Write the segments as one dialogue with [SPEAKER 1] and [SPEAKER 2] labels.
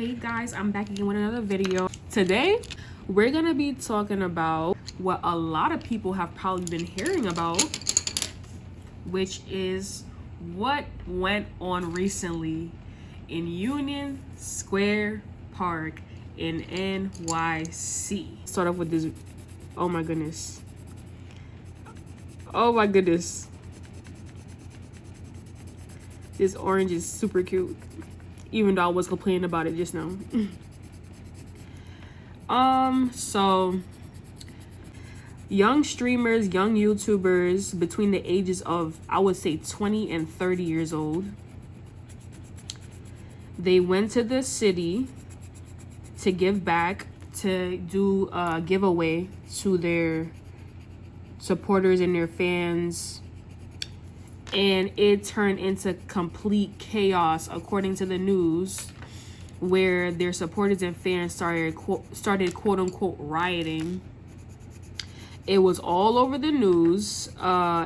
[SPEAKER 1] Hey guys, I'm back again with another video. Today we're gonna be talking about what a lot of people have probably been hearing about, which is what went on recently in Union Square Park in NYC. Start off with this. Oh my goodness, this orange is super cute, even though I was complaining about it just now. So young streamers, young YouTubers between the ages of, I would say, 20 and 30 years old, they went to the city to give back, to do a giveaway to their supporters and their fans, and it turned into complete chaos according to the news, where their supporters and fans started quote unquote rioting. It was all over the news.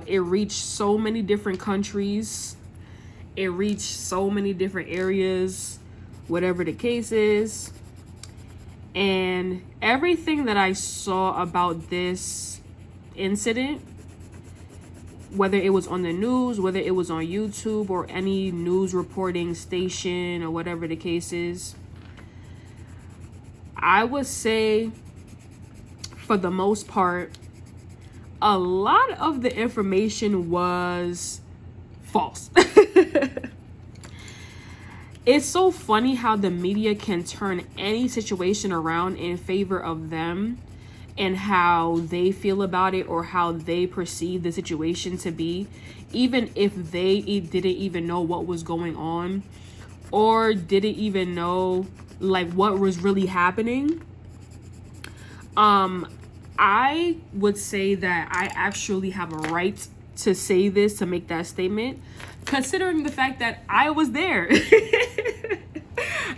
[SPEAKER 1] It reached so many different countries, it reached so many different areas, whatever the case is. And everything that I saw about this incident, whether it was on the news, whether it was on YouTube or any news reporting station or whatever the case is, I would say for the most part, a lot of the information was false. It's so funny how the media can turn any situation around in favor of them and how they feel about it or how they perceive the situation to be, even if they didn't even know what was going on or didn't even know like what was really happening. I would say that I actually have a right to say this, to make that statement, considering the fact that I was there.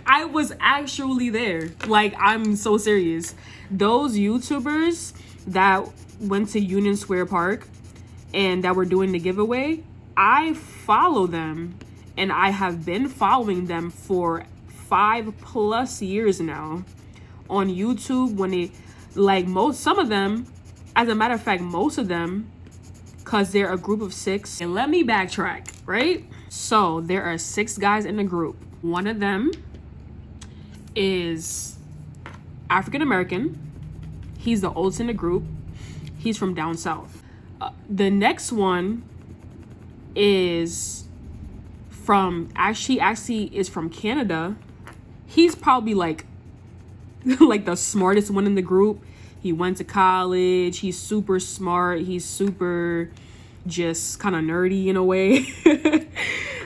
[SPEAKER 1] I was actually there. Like, I'm so serious. Those YouTubers that went to Union Square Park and that were doing the giveaway, I follow them, and I have been following them for 5+ years now on YouTube. When they, like, some of them, as a matter of fact, most of them, because they're a group of 6. And let me backtrack, right? So there are 6 guys in the group. One of them is African American. He's the oldest in the group. He's from down south. The next one is from, actually is from Canada. He's probably like like the smartest one in the group. He went to college. He's super smart. He's super just kind of nerdy in a way.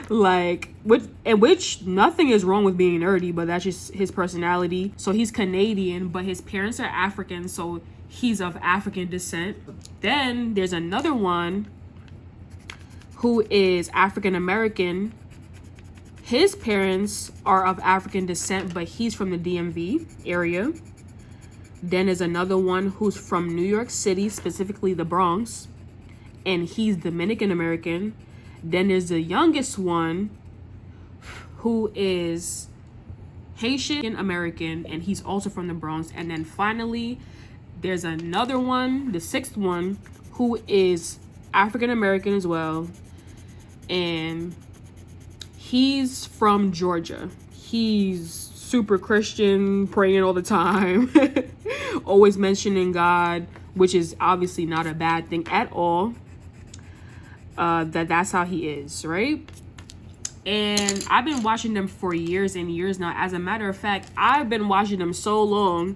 [SPEAKER 1] Like, which nothing is wrong with being nerdy, but that's just his personality. So he's Canadian, but his parents are African, so he's of African descent. Then there's another one who is African American. His parents are of African descent, but he's from the DMV area. Then there's another one who's from New York City, specifically the Bronx, and he's Dominican American. Then there's the youngest one who is Haitian American, and he's also from the Bronx. And then finally, there's another one, the 6th one, who is African American as well, and he's from Georgia. He's super Christian, praying all the time, always mentioning God, which is obviously not a bad thing at all. That's how he is, right? And I've been watching them for years and years now. As a matter of fact, I've been watching them so long,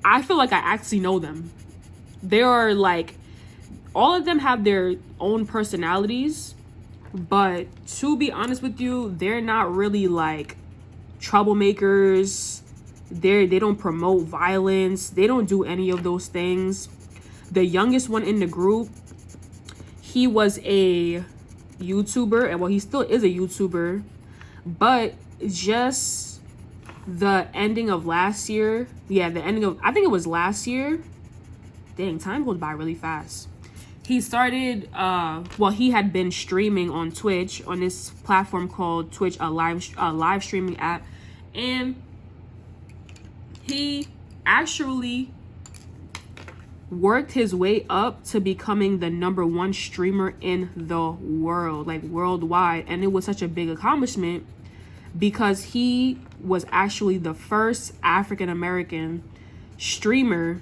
[SPEAKER 1] I feel like I actually know them. They are like, all of them have their own personalities, but to be honest with you, they're not really like troublemakers. They don't promote violence. They don't do any of those things. The youngest one in the group, he was a YouTuber, and well, he still is a YouTuber, but just the ending of last year, I think it was last year. Dang, time goes by really fast. He started, he had been streaming on Twitch, on this platform called Twitch, a live streaming app, and he actually worked his way up to becoming the #1 streamer in the world, like worldwide. And it was such a big accomplishment because he was actually the first African American streamer,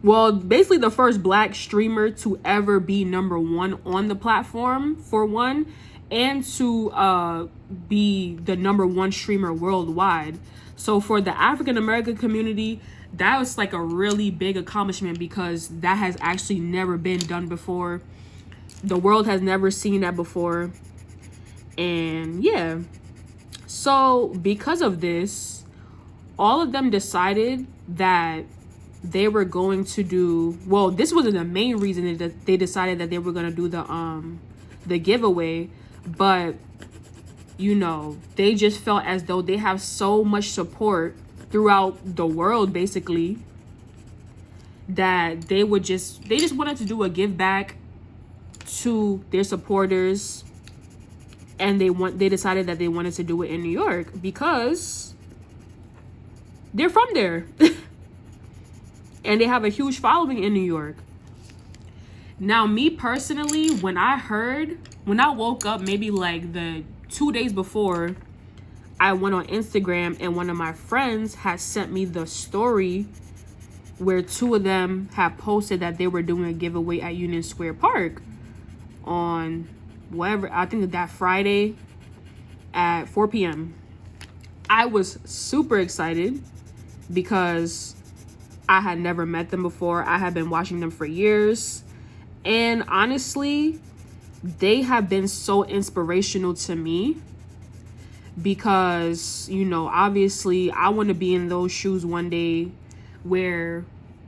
[SPEAKER 1] well, basically the first black streamer to ever be #1 on the platform, for one, and to be the #1 streamer worldwide. So for the African American community, that was like a really big accomplishment because that has actually never been done before. The world has never seen that before. And yeah, so because of this, all of them decided that they were going to do, well, this wasn't the main reason that they decided that they were going to do the giveaway, but you know, they just felt as though they have so much support throughout the world, basically, that they just wanted to do a give back to their supporters. And they decided that they wanted to do it in New York because they're from there. And they have a huge following in New York. Now, me personally, when I woke up, maybe like the 2 days before, I went on Instagram and one of my friends had sent me the story where 2 of them had posted that they were doing a giveaway at Union Square Park on whatever, I think that Friday at 4 p.m. I was super excited because I had never met them before. I had been watching them for years. And honestly, they have been so inspirational to me because, you know, obviously I want to be in those shoes one day where,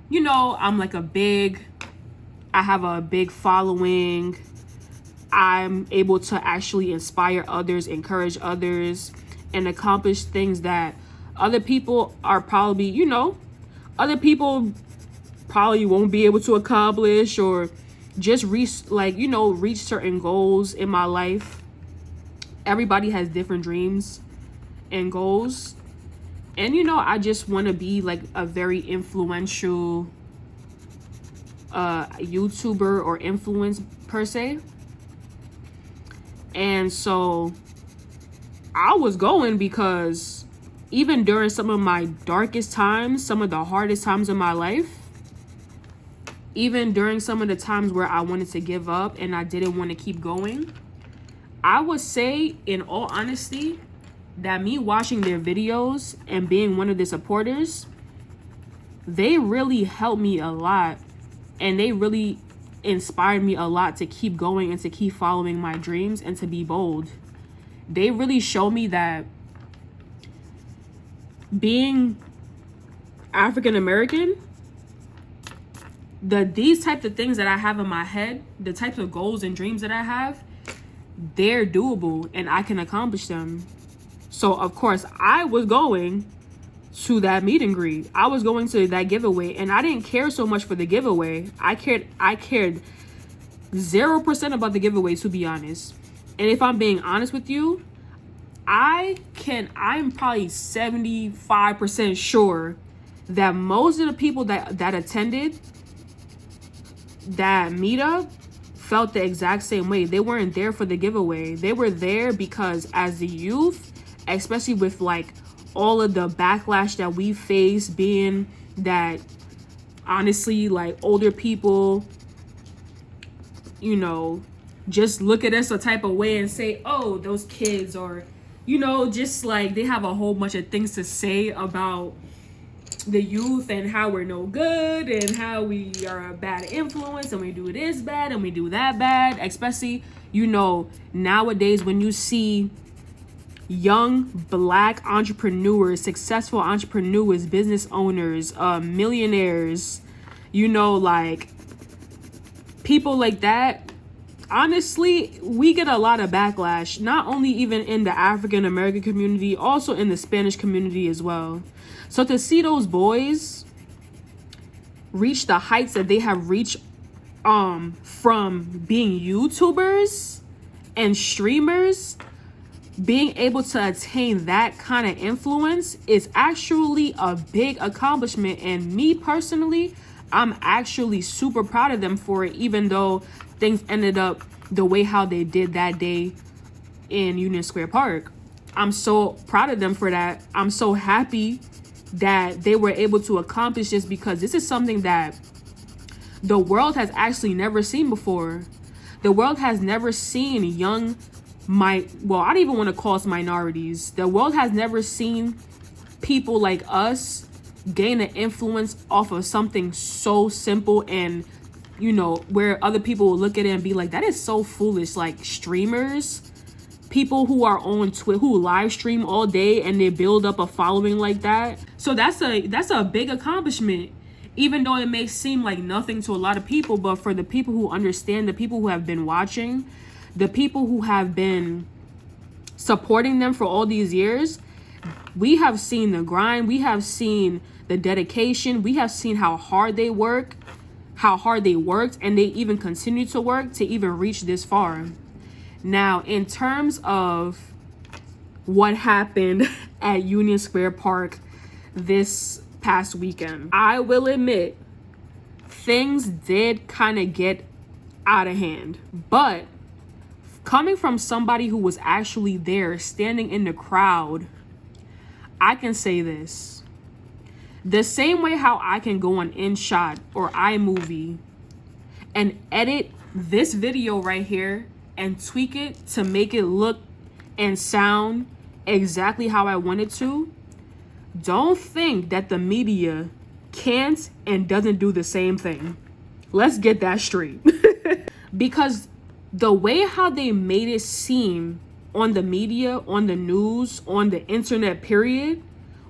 [SPEAKER 1] you know, I'm like I have a big following. I'm able to actually inspire others, encourage others, and accomplish things that other people are probably, you know, other people probably won't be able to accomplish, or just reach certain goals in my life. Everybody has different dreams and goals. And, you know, I just want to be like a very influential YouTuber or influence per se. And so I was going because even during some of my darkest times, some of the hardest times in my life, even during some of the times where I wanted to give up and I didn't want to keep going, I would say, in all honesty, that me watching their videos and being one of the supporters, they really helped me a lot. And they really inspired me a lot to keep going and to keep following my dreams and to be bold. They really showed me that being African American, these types of things that I have in my head, the types of goals and dreams that I have, they're doable and I can accomplish them. So of course I was going to that meet and greet. I was going to that giveaway, and I didn't care so much for the giveaway. I cared 0% about the giveaway, to be honest. And if I'm being honest with you, I'm probably 75% sure that most of the people that attended that meetup felt the exact same way. They weren't there for the giveaway. They were there because as the youth, especially with like all of the backlash that we face, being that honestly, like, older people, you know, just look at us a type of way and say, oh, those kids, or, you know, just like they have a whole bunch of things to say about the youth and how we're no good and how we are a bad influence and we do this bad and we do that bad. Especially, you know, nowadays when you see young black entrepreneurs, successful entrepreneurs, business owners, millionaires, you know, like people like that, honestly, we get a lot of backlash, not only even in the African American community, also in the Spanish community as well. So to see those boys reach the heights that they have reached from being YouTubers and streamers, being able to attain that kind of influence is actually a big accomplishment. And me personally, I'm actually super proud of them for it, even though things ended up the way how they did that day in Union Square Park. I'm so proud of them for that. I'm so happy that they were able to accomplish this, because this is something that the world has actually never seen before. The world has never seen I don't even want to call us minorities. The world has never seen people like us gain an influence off of something so simple, and where other people will look at it and be like, that is so foolish. Like streamers, people who are on Twitter, who live stream all day and they build up a following like that. So that's a big accomplishment, even though it may seem like nothing to a lot of people. But for the people who understand, the people who have been watching, the people who have been supporting them for all these years, we have seen the grind, we have seen the dedication, we have seen how hard they worked, and they even continue to work to even reach this far. Now, in terms of what happened at Union Square Park this past weekend, I will admit things did kind of get out of hand. But coming from somebody who was actually there, standing in the crowd, I can say this. The same way how I can go on InShot or iMovie and edit this video right here and tweak it to make it look and sound exactly how I want it to, don't think that the media can't and doesn't do the same thing. Let's get that straight. Because the way how they made it seem on the media, on the news, on the internet period,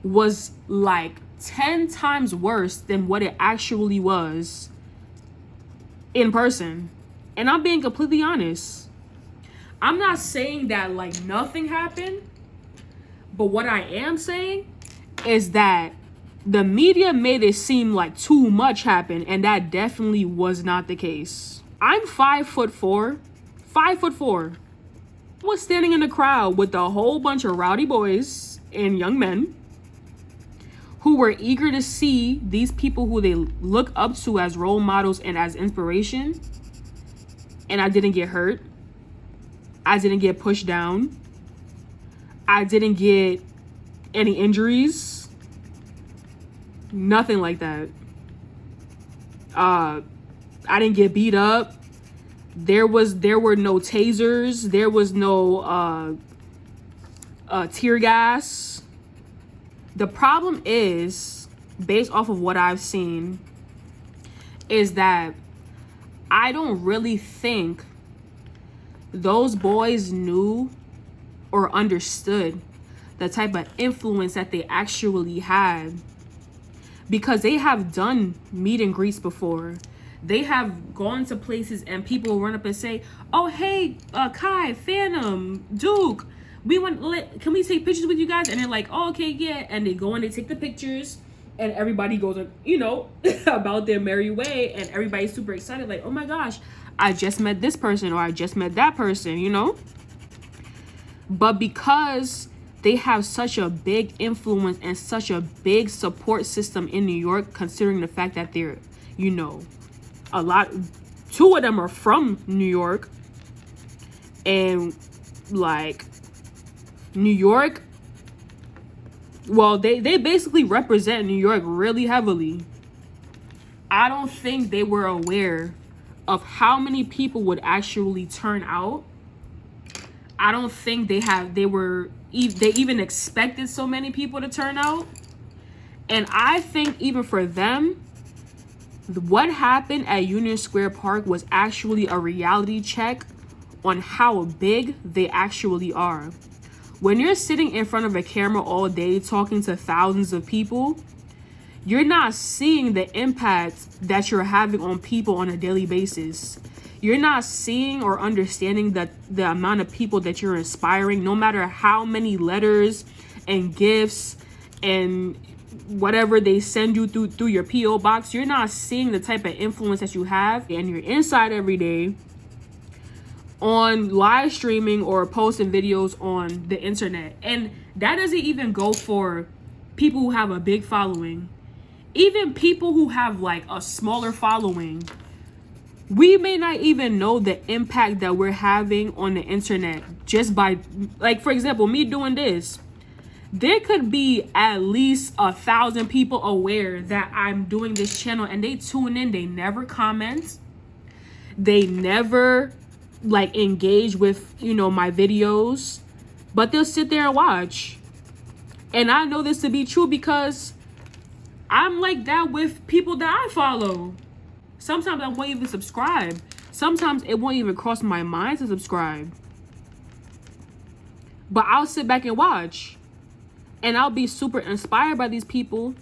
[SPEAKER 1] was like 10 times worse than what it actually was in person. And I'm being completely honest. I'm not saying that like nothing happened, but what I am saying is that the media made it seem like too much happened, and that definitely was not the case. I'm 5'4". I was standing in the crowd with a whole bunch of rowdy boys and young men who were eager to see these people who they look up to as role models and as inspiration. And I didn't get hurt. I didn't get pushed down. I didn't get any injuries. Nothing like that. I didn't get beat up. There were no tasers. There was no tear gas. The problem is, based off of what I've seen, is that I don't really think those boys knew or understood the type of influence that they actually had, because they have done meet and greets before. They have gone to places and people will run up and say, oh, hey, Kai, Phantom, Duke, can we take pictures with you guys? And they're like, oh, okay, yeah. And they go and they take the pictures, and everybody goes on, about their merry way. And everybody's super excited, like, oh my gosh, I just met this person, or I just met that person, But because they have such a big influence and such a big support system in New York, considering the fact that they're, two of them are from New York, and like New York, well, they basically represent New York really heavily. I don't think they were aware of how many people would actually turn out. I don't think they even expected so many people to turn out. And I think even for them, what happened at Union Square Park was actually a reality check on how big they actually are. When you're sitting in front of a camera all day talking to thousands of people, you're not seeing the impact that you're having on people on a daily basis. You're not seeing or understanding the amount of people that you're inspiring, no matter how many letters and gifts and whatever they send you through your P.O. box. You're not seeing the type of influence that you have, and you're inside every day on live streaming or posting videos on the internet. And that doesn't even go for people who have a big following. Even people who have like a smaller following, we may not even know the impact that we're having on the internet just by, like, for example, me doing this. There could be at least 1,000 people aware that I'm doing this channel, and they tune in. They never comment. They never like engage with, you know, my videos, but they'll sit there and watch. And I know this to be true because I'm like that with people that I follow. Sometimes I won't even subscribe. Sometimes it won't even cross my mind to subscribe. But I'll sit back and watch. And I'll be super inspired by these people.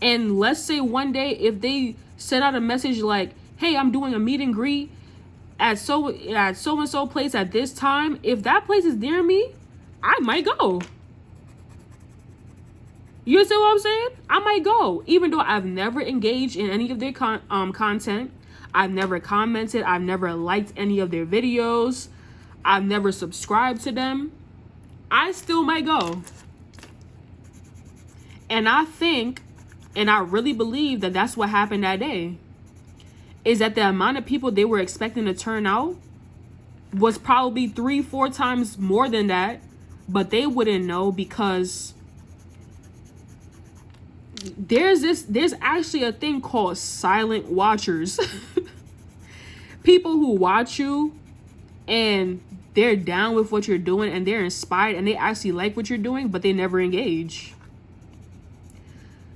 [SPEAKER 1] And let's say one day if they send out a message like, hey, I'm doing a meet and greet at so and so place at this time. If that place is near me, I might go. You understand what I'm saying? I might go, even though I've never engaged in any of their content. I've never commented. I've never liked any of their videos. I've never subscribed to them. I still might go. And I think, and I really believe that that's what happened that day. Is that the amount of people they were expecting to turn out was probably 3-4 times more than that. But they wouldn't know because there's actually a thing called silent watchers. People who watch you and they're down with what you're doing and they're inspired and they actually like what you're doing, but they never engage.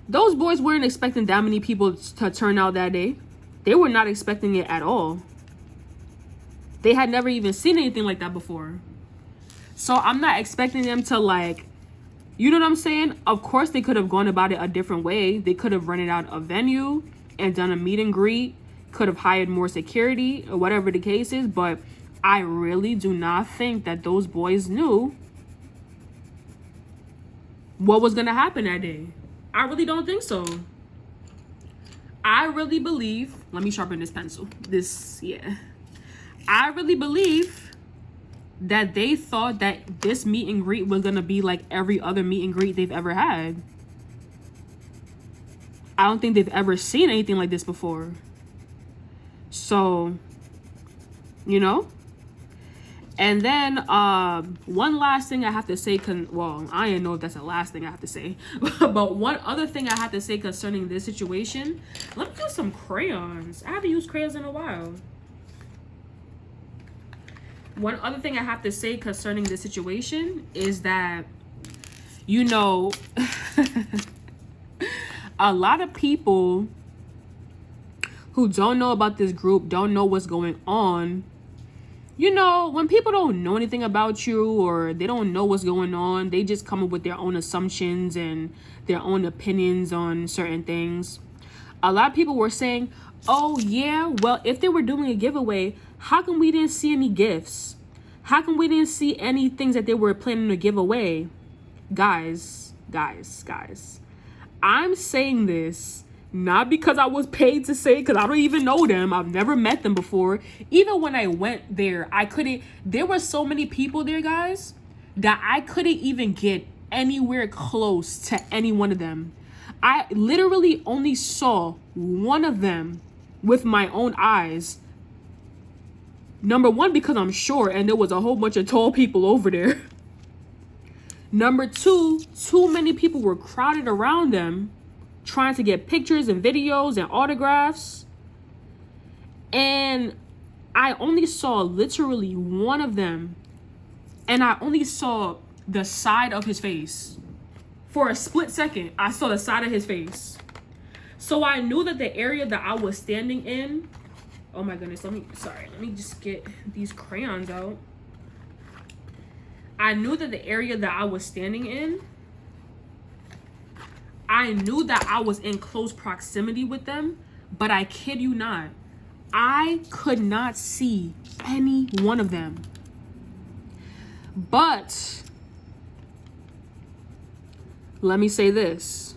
[SPEAKER 1] Those boys weren't expecting that many people to turn out that day. They were not expecting it at all. They had never even seen anything like that before. So I'm not expecting them to, like, you know what I'm saying? Of course, they could have gone about it a different way. They could have rented out a venue and done a meet and greet, could have hired more security or whatever the case is. But I really do not think that those boys knew what was going to happen that day. I really don't think so. I really believe, let me sharpen this pencil. I really believe that they thought that this meet and greet was going to be like every other meet and greet they've ever had. I don't think they've ever seen anything like this before. So, you know? And then one last thing I have to say, well, I don't know if that's the last thing I have to say, but one other thing I have to say concerning this situation, let me use some crayons. I haven't used crayons in a while. One other thing I have to say concerning this situation is that, you know, a lot of people who don't know about this group, don't know what's going on. You know, when people don't know anything about you or they don't know what's going on, they just come up with their own assumptions and their own opinions on certain things. A lot of people were saying, oh yeah, well, if they were doing a giveaway, how come we didn't see any gifts? How come we didn't see any things that they were planning to give away? Guys, I'm saying this not because I was paid to say, because I don't even know them. I've never met them before. Even when I went there, there were so many people there, guys, that I couldn't even get anywhere close to any one of them. I literally only saw one of them with my own eyes. Number one, because I'm short and there was a whole bunch of tall people over there. Number two, too many people were crowded around them, trying to get pictures and videos and autographs. And I only saw literally one of them. And I only saw the side of his face. For a split second, I saw the side of his face. So I knew that the area that I was standing in, oh my goodness, let me just get these crayons out. I knew that the area that I was standing in, I knew that I was in close proximity with them, but I kid you not, I could not see any one of them. But let me say this.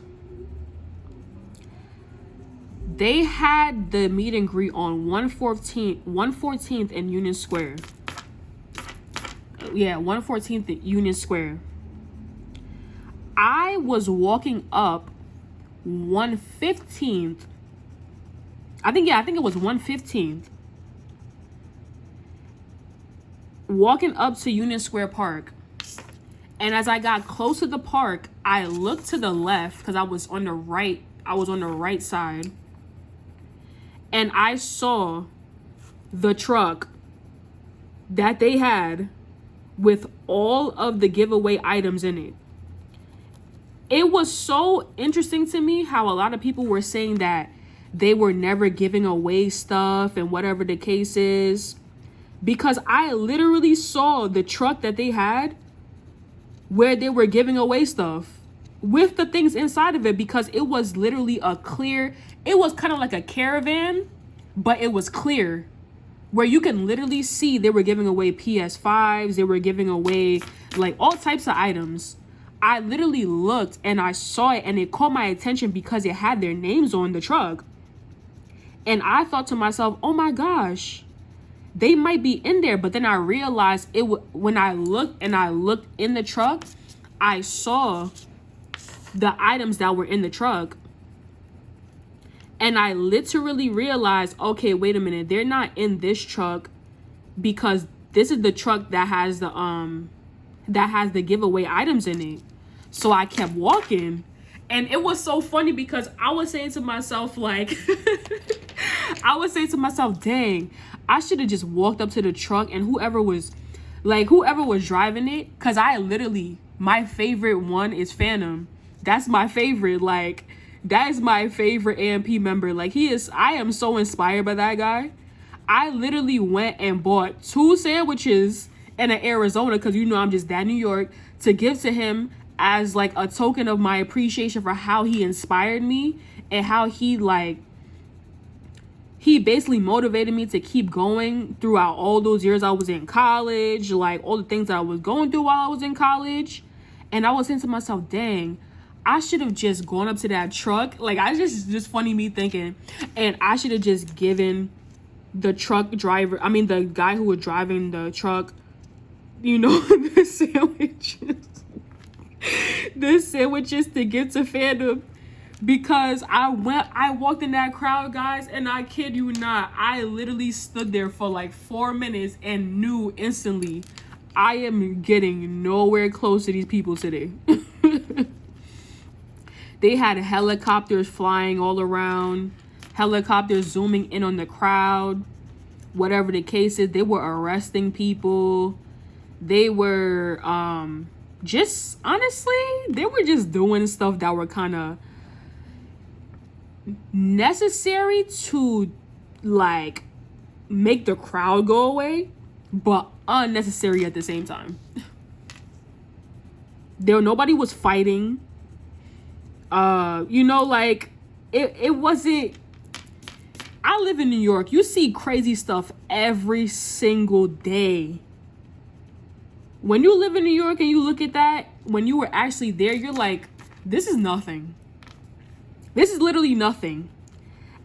[SPEAKER 1] They had the meet and greet on 114th and Union Square. 114th Union Square. I was walking up 115th. I think it was 115th. Walking up to Union Square Park. And as I got close to the park, I looked to the left because I was on the right side. And I saw the truck that they had with all of the giveaway items in it. It was so interesting to me how a lot of people were saying that they were never giving away stuff and whatever the case is. Because I literally saw the truck that they had where they were giving away stuff with the things inside of it, because it was literally it was kind of like a caravan, but it was clear, where you can literally see they were giving away PS5s, they were giving away like all types of items. I literally looked and I saw it, and it caught my attention because it had their names on the truck. And I thought to myself, oh my gosh, they might be in there. But then I realized when I looked in the truck, I saw the items that were in the truck. And I literally realized, okay, wait a minute, they're not in this truck because this is the truck that has the giveaway items in it. So I kept walking, and it was so funny because I was saying to myself, like, dang, I should have just walked up to the truck, and whoever was driving it, because my favorite one is Phantom. That's my favorite. Like, that is my favorite AMP member. Like, I am so inspired by that guy. I literally went and bought 2 sandwiches in Arizona, because I'm just that New York, to give to him as like a token of my appreciation for how he inspired me and how he basically motivated me to keep going throughout all those years I was in college, like all the things that I was going through while I was in college. And I was saying to myself, dang, I should have just gone up to that truck. Like, just funny me thinking, and I should have just given the the guy who was driving the truck, the sandwiches to give to Phantom, because I walked in that crowd, guys, and I kid you not, I literally stood there for like 4 minutes and knew instantly I am getting nowhere close to these people today. They had helicopters flying all around, helicopters zooming in on the crowd. Whatever the case is, they were arresting people. They were just, honestly, they were just doing stuff that were kind of necessary to like make the crowd go away, but unnecessary at the same time. Nobody was fighting. It wasn't. I live in New York. You see crazy stuff every single day. When you live in New York and you look at that, when you were actually there, you're like, this is nothing. This is literally nothing.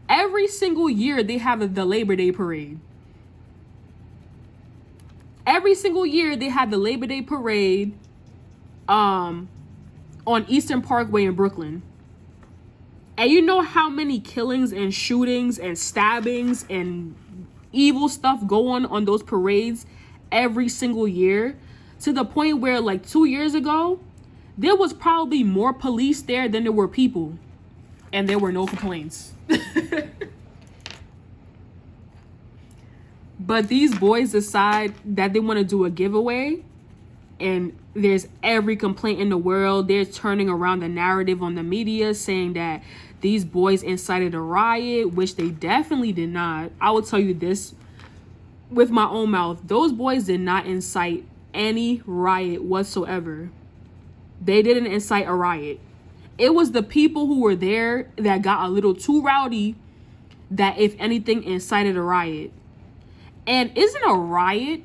[SPEAKER 1] Every single year they have the Labor Day parade. Every single year they have the Labor Day parade on Eastern Parkway in Brooklyn. And you know how many killings and shootings and stabbings and evil stuff go on those parades every single year, to the point where like 2 years ago, there was probably more police there than there were people, and there were no complaints. But these boys decide that they want to do a giveaway, and there's every complaint in the world. They're turning around the narrative on the media, saying that these boys incited a riot, which they definitely did not. I will tell you this with my own mouth. Those boys did not incite any riot whatsoever. They didn't incite a riot. It was the people who were there that got a little too rowdy that, if anything, incited a riot. And isn't a riot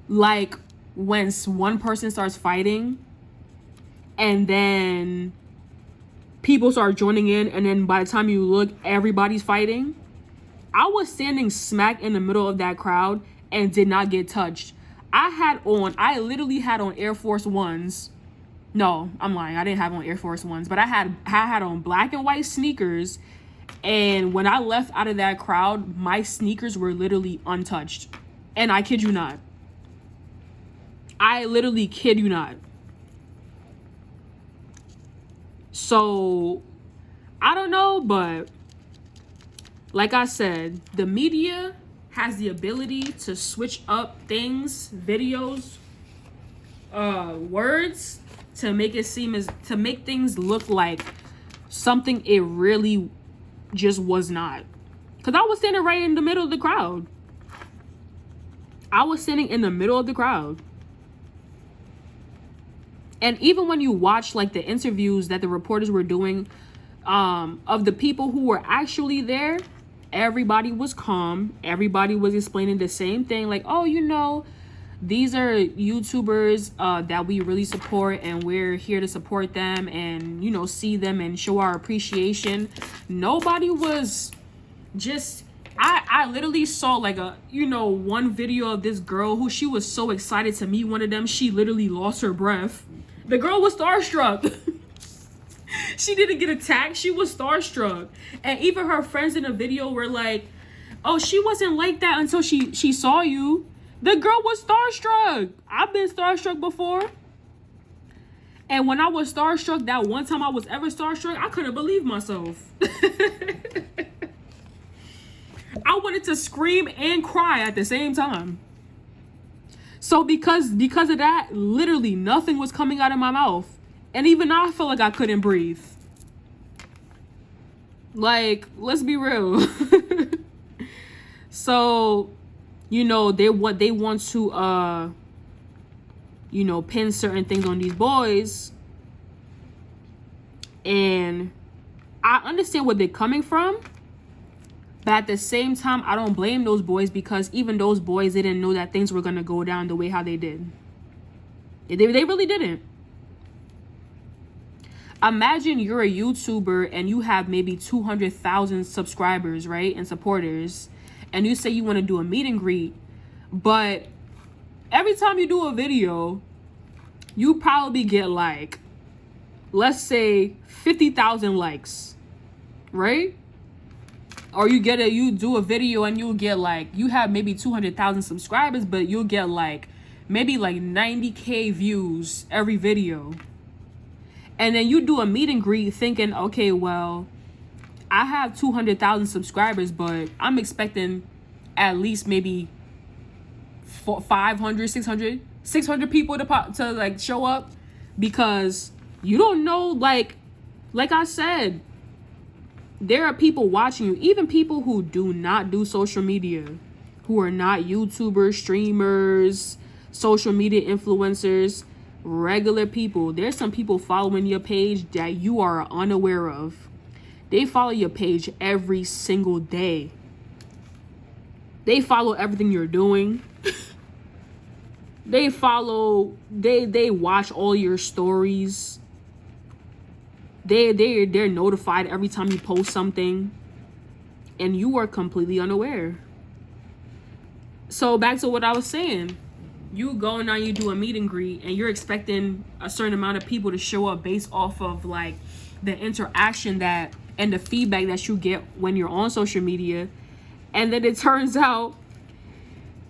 [SPEAKER 1] like when one person starts fighting and then people start joining in, and then by the time you look, everybody's fighting? I was standing smack in the middle of that crowd and did not get touched. I literally had on Air Force Ones. No, I'm lying. I didn't have on Air Force Ones, but I had on black and white sneakers. And when I left out of that crowd, my sneakers were literally untouched. And I kid you not. I literally kid you not. So, I don't know, but like I said, the media has the ability to switch up things, videos, words, to make things look like something it really just was not. Because I was standing right in the middle of the crowd. And even when you watch like the interviews that the reporters were doing of the people who were actually there, everybody was calm. Everybody was explaining the same thing, like, oh, you know, these are YouTubers that we really support, and we're here to support them and, you know, see them and show our appreciation. Nobody was just... I literally saw like one video of this girl who, she was so excited to meet one of them, she literally lost her breath. The girl was starstruck. She didn't get attacked. She was starstruck. And even her friends in the video were like, oh, she wasn't like that until she saw you. The girl was starstruck. I've been starstruck before. And when I was starstruck, that one time I was ever starstruck, I couldn't believe myself. I wanted to scream and cry at the same time. So because of that, literally nothing was coming out of my mouth. And even now I feel like I couldn't breathe. Like, let's be real. So, you know, they want to pin certain things on these boys. And I understand where they're coming from. But at the same time, I don't blame those boys, because even those boys didn't know that things were going to go down the way how they did. They really didn't. Imagine you're a YouTuber and you have maybe 200,000 subscribers, right? And supporters. And you say you want to do a meet and greet. But every time you do a video, you probably get like, let's say 50,000 likes, right? Or you do a video and you'll get like, you have maybe 200,000 subscribers, but you'll get like maybe like 90K views every video. And then you do a meet and greet thinking, okay, well, I have 200,000 subscribers, but I'm expecting at least maybe 500, 600 people to like show up, because you don't know, like I said, there are people watching you, even people who do not do social media, who are not YouTubers, streamers, social media influencers, regular people. There's some people following your page that you are unaware of. They follow your page every single day. They follow everything you're doing. They watch all your stories. They're notified every time you post something, and you are completely unaware. So back to what I was saying, you go now, you do a meet and greet, and you're expecting a certain amount of people to show up based off of like the interaction that and the feedback that you get when you're on social media, and then it turns out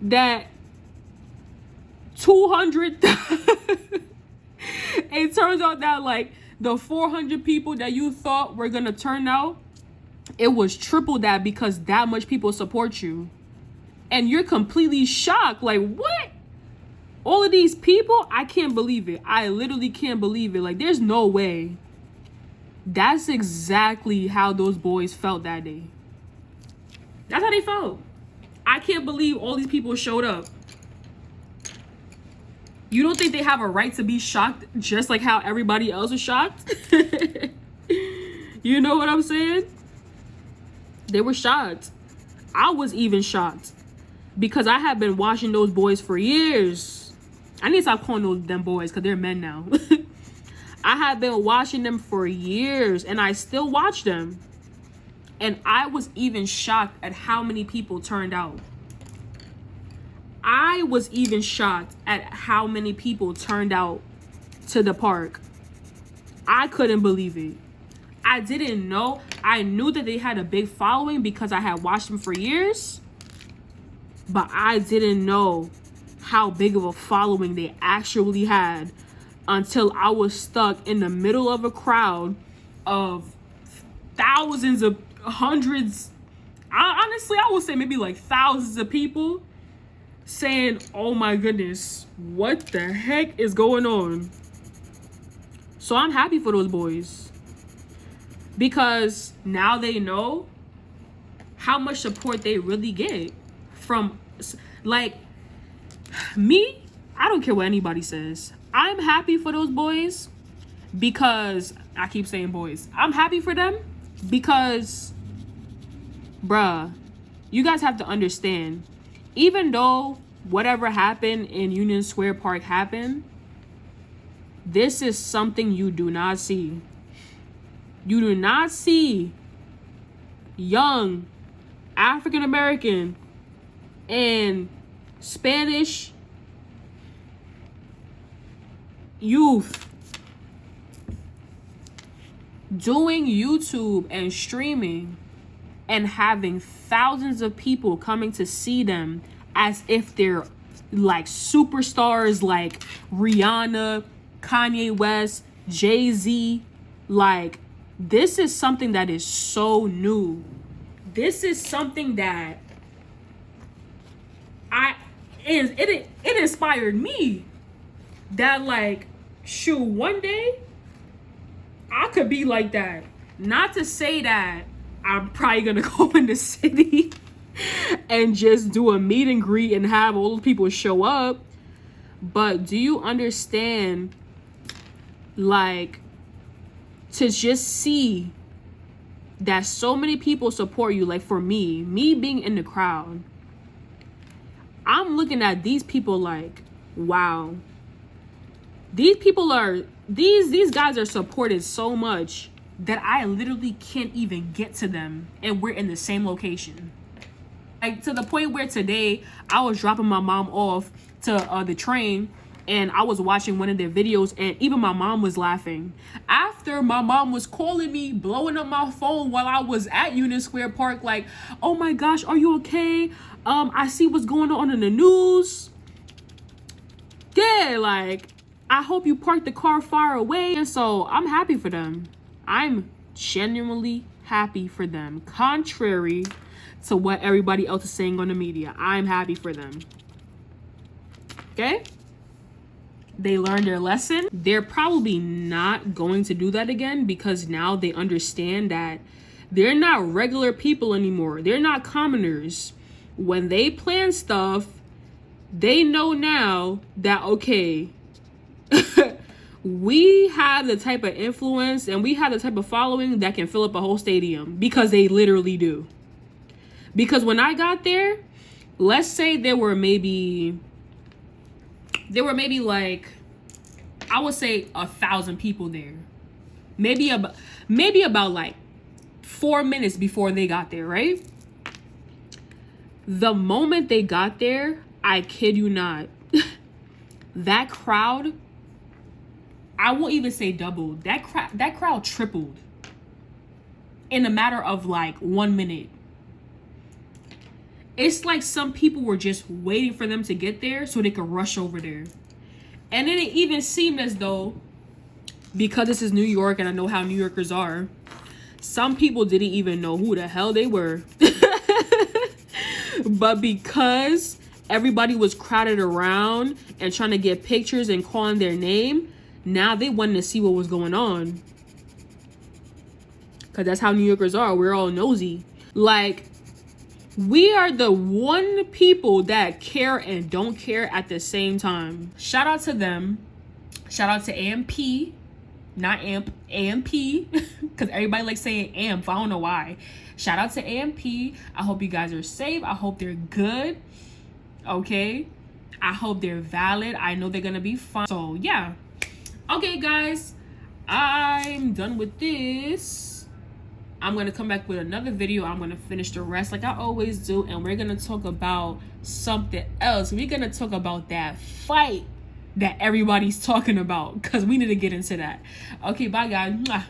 [SPEAKER 1] that 200 it turns out that like the 400 people that you thought were gonna turn out, it was triple that, because that much people support you. And you're completely shocked. Like, what? All of these people? I can't believe it. I literally can't believe it. Like, there's no way. That's exactly how those boys felt that day. That's how they felt. I can't believe all these people showed up. You don't think they have a right to be shocked just like how everybody else was shocked? You know what I'm saying? They were shocked. I was even shocked, because I have been watching those boys for years. I need to stop calling them boys, because they're men now. I have been watching them for years, and I still watch them. And I was even shocked at how many people turned out. I was even shocked at how many people turned out to the park. I couldn't believe it. I didn't know. I knew that they had a big following because I had watched them for years, but I didn't know how big of a following they actually had until I was stuck in the middle of a crowd of thousands of hundreds. Honestly, I would say maybe like thousands of people saying, oh my goodness, what the heck is going on? So I'm happy for those boys, because now they know how much support they really get from, like, me. I don't care what anybody says. I'm happy for those boys because, I keep saying boys, I'm happy for them because, bruh, you guys have to understand, even though whatever happened in Union Square Park happened, this is something you do not see. You do not see young African American and Spanish youth doing YouTube and streaming and having thousands of people coming to see them as if they're like superstars like Rihanna, Kanye West, Jay-Z. Like, this is something that is so new. This is something that it inspired me that, like, shoot, one day I could be like that. Not to say that I'm probably gonna go in the city and just do a meet and greet and have all those people show up, but do you understand, like, to just see that so many people support you? Like, for me being in the crowd, I'm looking at these people like, wow, these people are, these guys are supported so much that I literally can't even get to them, and we're in the same location. Like, to the point where today I was dropping my mom off to the train, and I was watching one of their videos, and even my mom was laughing. After my mom was calling me, blowing up my phone while I was at Union Square Park, like, oh my gosh, are you okay? I see what's going on in the news. Yeah, like, I hope you parked the car far away. And so I'm happy for them. I'm genuinely happy for them. Contrary to what everybody else is saying on the media, I'm happy for them. Okay? They learned their lesson. They're probably not going to do that again, because now they understand that they're not regular people anymore. They're not commoners. When they plan stuff, they know now that, okay, we have the type of influence and we have the type of following that can fill up a whole stadium, because they literally do. Because when I got there, let's say there were maybe like, I would say 1,000 people there. Maybe about like 4 minutes before they got there, right? The moment they got there, I kid you not, that crowd, I won't even say doubled. That crowd tripled in a matter of like 1 minute. It's like some people were just waiting for them to get there so they could rush over there. And then it even seemed as though, because this is New York and I know how New Yorkers are, some people didn't even know who the hell they were. But because everybody was crowded around and trying to get pictures and calling their name, now they wanted to see what was going on. Because that's how New Yorkers are. We're all nosy. Like, we are the one people that care and don't care at the same time. Shout out to them. Shout out to AMP. Not AMP. AMP. Because everybody likes saying AMP. I don't know why. Shout out to AMP. I hope you guys are safe. I hope they're good. Okay? I hope they're valid. I know they're going to be fine. So, yeah. Okay, guys. I'm done with this. I'm going to come back with another video. I'm going to finish the rest like I always do. And we're going to talk about something else. We're going to talk about that fight that everybody's talking about, because we need to get into that. Okay, bye guys. Mwah.